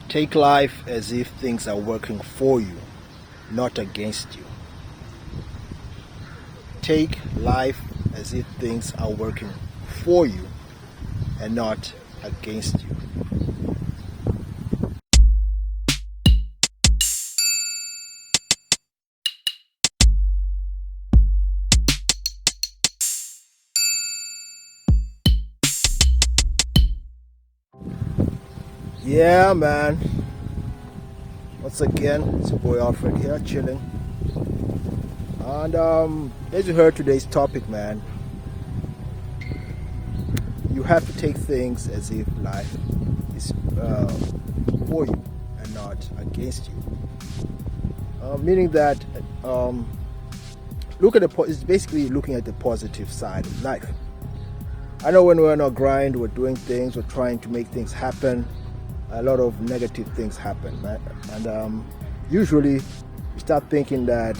Take life as if things are working for you, not against you. Take life as if things are working for you and not against you. Yeah, man. Once again, it's your boy Alfred here, chilling. And as you heard today's topic, man, you have to take things as if life is for you and not against you. Meaning that it's basically looking at the positive side of life. I know when we're on our grind, we're doing things, we're trying to make things happen. A lot of negative things happen, right? And usually we start thinking that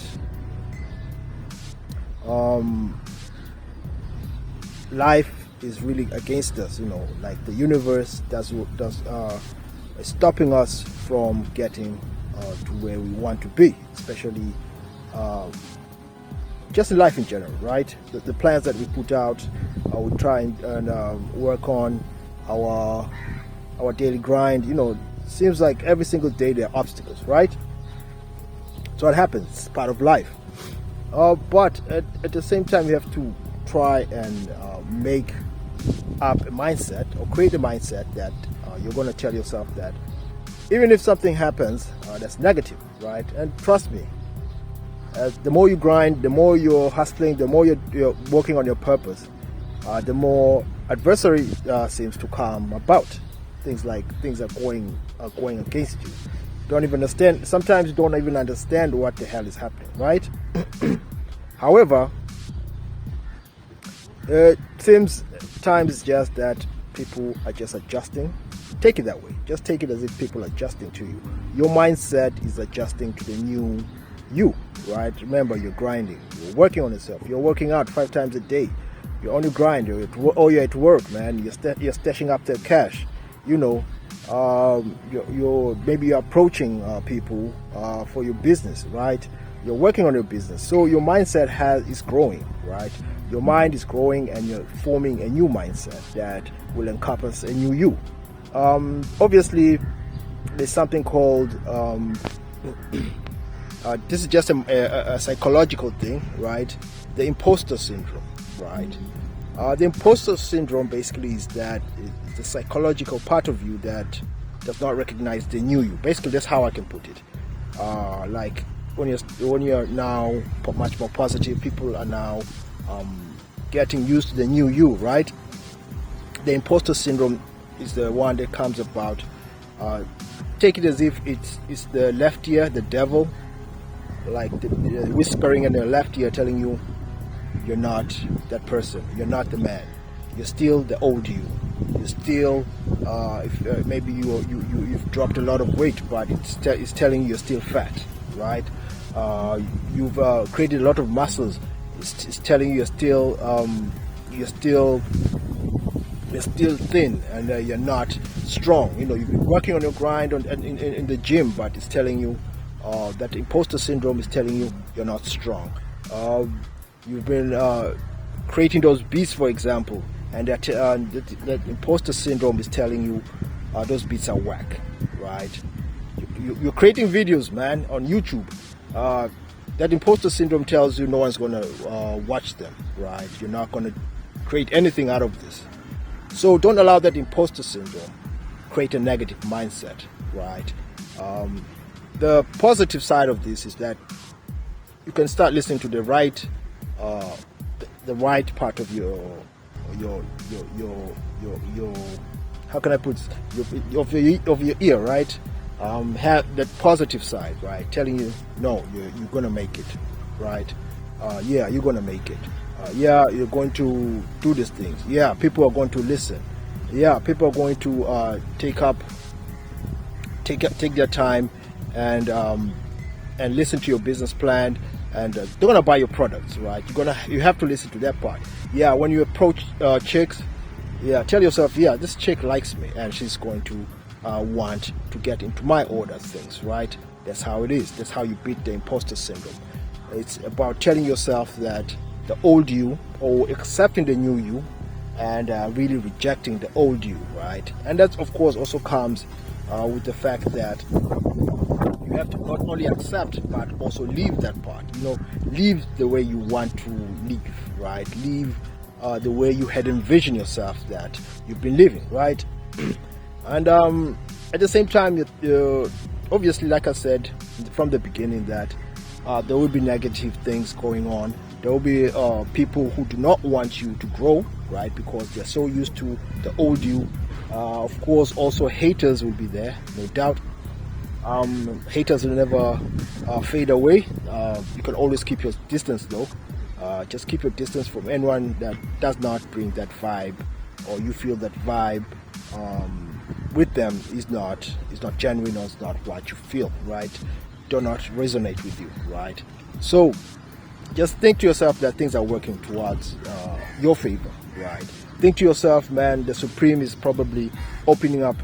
life is really against us, like the universe is stopping us from getting to where we want to be, especially just in life in general, right? The plans that we put out, we try and work on our daily grind, seems like every single day there are obstacles, right? So it happens, it's part of life. But at the same time, you have to try and make up a mindset or create a mindset that you're going to tell yourself that even if something happens that's negative, right? And trust me, the more you grind, the more you're hustling, the more you're working on your purpose, the more adversity seems to come about. Things are going against you. Don't even understand. Sometimes you don't even understand what the hell is happening, right? However, it seems times just that people are just adjusting. Take it that way. Just take it as if people are adjusting to you. Your mindset is adjusting to the new you, right? Remember, you're grinding. You're working on yourself. You're working out 5 times a day. You're on your grind. You're at work, man. You're stashing up the cash. You're maybe you're approaching people for your business, right? You're working on your business, so your mindset is growing, right? Your mind is growing, and you're forming a new mindset that will encompass a new you. Obviously, there's something called this is just a psychological thing, right? The imposter syndrome, right? The imposter syndrome basically is that it's the psychological part of you that does not recognize the new you. Basically, that's how I can put it. Like when you're now much more positive, people are now getting used to the new you, right? The imposter syndrome is the one that comes about. Take it as if it's the left ear, the devil, like the whispering in the left ear telling you, you're not that person. You're not the man. You're still the old you. You're still, maybe you've dropped a lot of weight, but it's telling you you're still fat, right? You've created a lot of muscles. It's telling you you're still thin and you're not strong. You've been working on your grind in the gym, but it's telling you that imposter syndrome is telling you you're not strong. You've been creating those beats, for example, and that imposter syndrome is telling you those beats are whack, right? You're creating videos, man, on YouTube. That imposter syndrome tells you no one's going to watch them, right? You're not going to create anything out of this. So don't allow that imposter syndrome create a negative mindset, right? The positive side of this is that you can start listening to the right part of your how can I put it? Of your ear, right? Have that positive side, right? Telling you, no, you're gonna make it, right? Yeah, you're gonna make it. Yeah, you're going to do these things. Yeah, people are going to listen. Yeah, people are going to take their time and listen to your business plan, and they're gonna buy your products, right? You have to listen to that part. Yeah, when you approach chicks, yeah, tell yourself, yeah, this chick likes me, and she's going to want to get into my order things, right? That's how it is. That's how you beat the imposter syndrome. It's about telling yourself that the old you, or accepting the new you, and really rejecting the old you, right? And that, of course, also comes with the fact that you have to not only accept but also leave that part. Leave the way you want to live, right? Leave the way you had envisioned yourself that you've been living, right? And at the same time, obviously, like I said from the beginning, that there will be negative things going on. There will be people who do not want you to grow, right? Because they're so used to the old you. Of course, also haters will be there, no doubt. Haters will never fade away. You can always keep your distance though. Just keep your distance from anyone that does not bring that vibe, or you feel that vibe with them is not genuine, or it's not what you feel, right? Do not resonate with you, right? So just think to yourself that things are working towards your favor, right? Think to yourself, man, the Supreme is probably opening up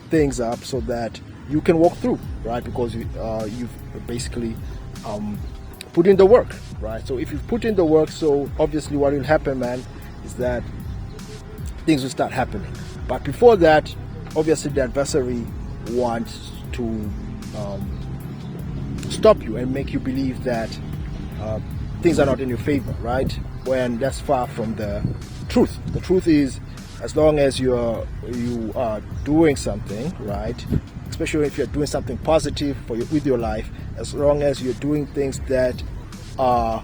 things up so that you can walk through, right? Because you've basically put in the work, right? So if you've put in the work, so obviously what will happen, man, is that things will start happening. But before that, obviously the adversary wants to stop you and make you believe that things are not in your favor, right? When that's far from the truth. The truth is, as long as you are doing something, right? Especially if you're doing something positive with your life, as long as you're doing things that are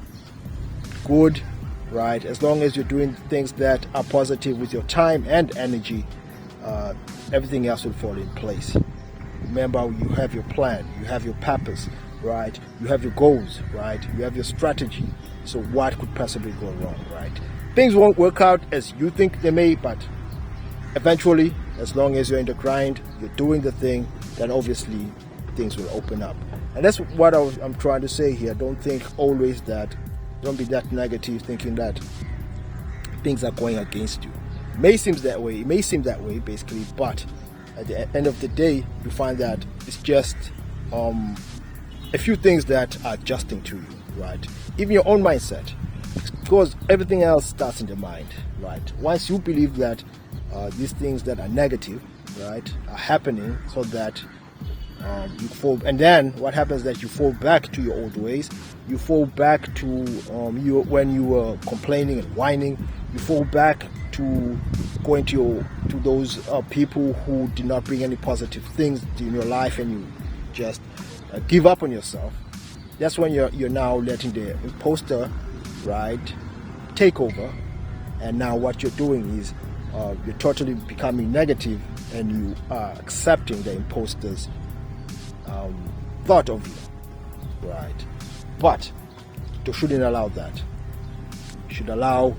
good, right? As long as you're doing things that are positive with your time and energy, everything else will fall in place. Remember, you have your plan, you have your purpose, right? You have your goals, right? You have your strategy. So what could possibly go wrong, right? Things won't work out as you think they may, but eventually, as long as you're in the grind, you're doing the thing, then obviously things will open up. And that's what I'm trying to say here. Don't think always that, don't be that negative thinking that things are going against you. It may seem that way basically, but at the end of the day, you find that it's just a few things that are adjusting to you, right? Even your own mindset, because everything else starts in the mind, right? Once you believe that these things that are negative, right, are happening, so that you fall, and then what happens is that you fall back to your old ways. You fall back to when you were complaining and whining. You fall back to going to those people who did not bring any positive things in your life, and you just give up on yourself. That's when you're now letting the imposter, right, take over. And now what you're doing is you're totally becoming negative, and you are accepting the imposter's thought of you, right? But you shouldn't allow that. You should allow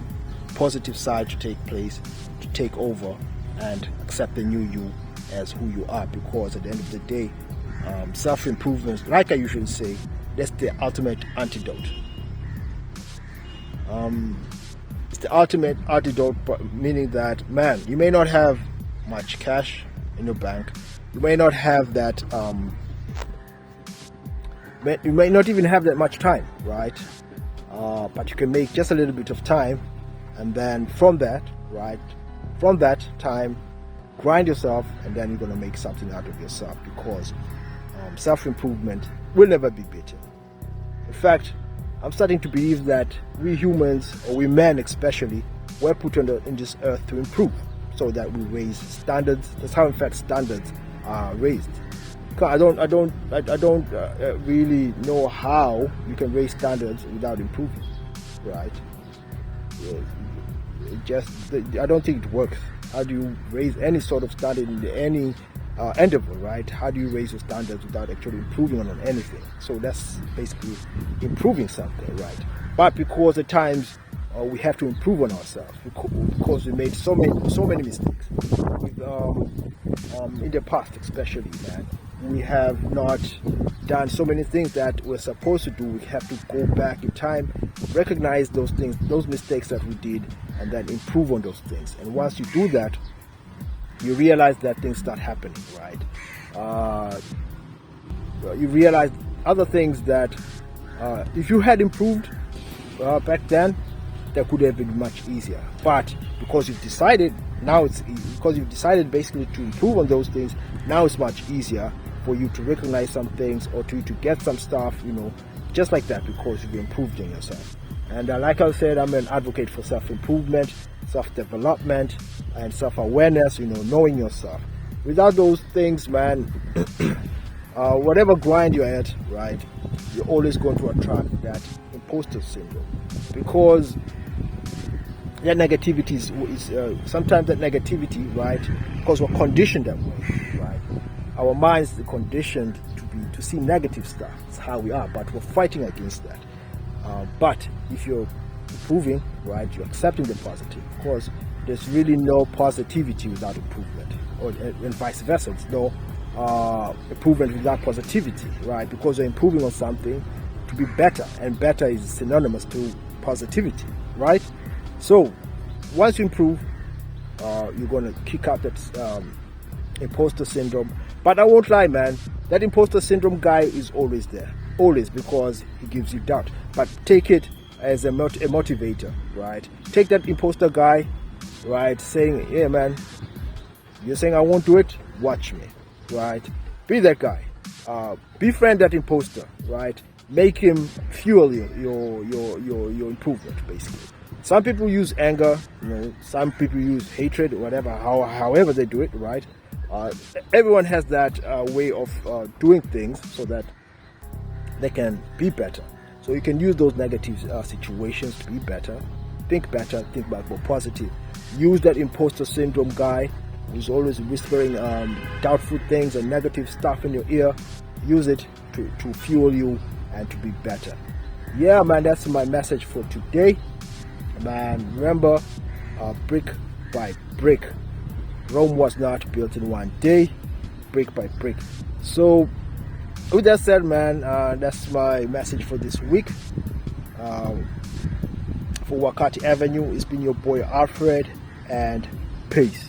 positive side to take place, to take over, and accept the new you as who you are. Because at the end of the day, self-improvement, like I usually say, that's the ultimate antidote. It's the ultimate antidote, meaning that, man, you may not have much cash in your bank. You may not have that, you may not even have that much time, right? But you can make just a little bit of time, and then from that, right, from that time, grind yourself, and then you're going to make something out of yourself, because self-improvement will never be beaten. In fact, I'm starting to believe that we humans, or we men especially, were put in this earth to improve, so that we raise standards. That's how, in fact, standards are raised. I don't really know how you can raise standards without improving, right? I don't think it works. How do you raise any sort of standard in any endeavor, right? How do you raise your standards without actually improving on anything? So that's basically improving something, right? But because at times we have to improve on ourselves, because we made so many mistakes in the past, especially, man. We have not done so many things that we're supposed to do. We have to go back in time, recognize those things, those mistakes that we did, and then improve on those things. And once you do that, you realize that things start happening, right? You realize other things that if you had improved back then, that could have been much easier. But because you've decided basically to improve on those things, now it's much easier for you to recognize some things or to get some stuff, just like that, because you've improved in yourself. And like I said, I'm an advocate for self-improvement, self-development, and self-awareness, knowing yourself. Without those things, man, whatever grind you're at, right, you're always going to attract that imposter syndrome, because that negativity is sometimes that negativity, right, because we're conditioned that way, right? Our minds are conditioned to see negative stuff. It's how we are, but we're fighting against that. But if you're improving, right, you're accepting the positive. Of course, there's really no positivity without improvement, and vice versa. It's no improvement without positivity, right? Because you're improving on something to be better, and better is synonymous to positivity, right? So once you improve, you're going to kick out that imposter syndrome. But I won't lie, man, that imposter syndrome guy is always there, always, because he gives you doubt. But take it as a motivator, right? Take that imposter guy, right, saying, "Yeah, man, you're saying I won't do it, watch me," right? Be that guy. Befriend that imposter, right? Make him fuel your improvement, basically. Some people use anger, some people use hatred, whatever, however they do it, right? Everyone has that way of doing things so that they can be better. So you can use those negative situations to be better, think back more positive. Use that imposter syndrome guy who's always whispering doubtful things and negative stuff in your ear. Use it to fuel you and to be better. Yeah, man, that's my message for today. Man, remember, brick by brick. Rome was not built in one day, brick by brick. So, with that said, man, that's my message for this week. For Wakati Avenue, it's been your boy Alfred, and peace.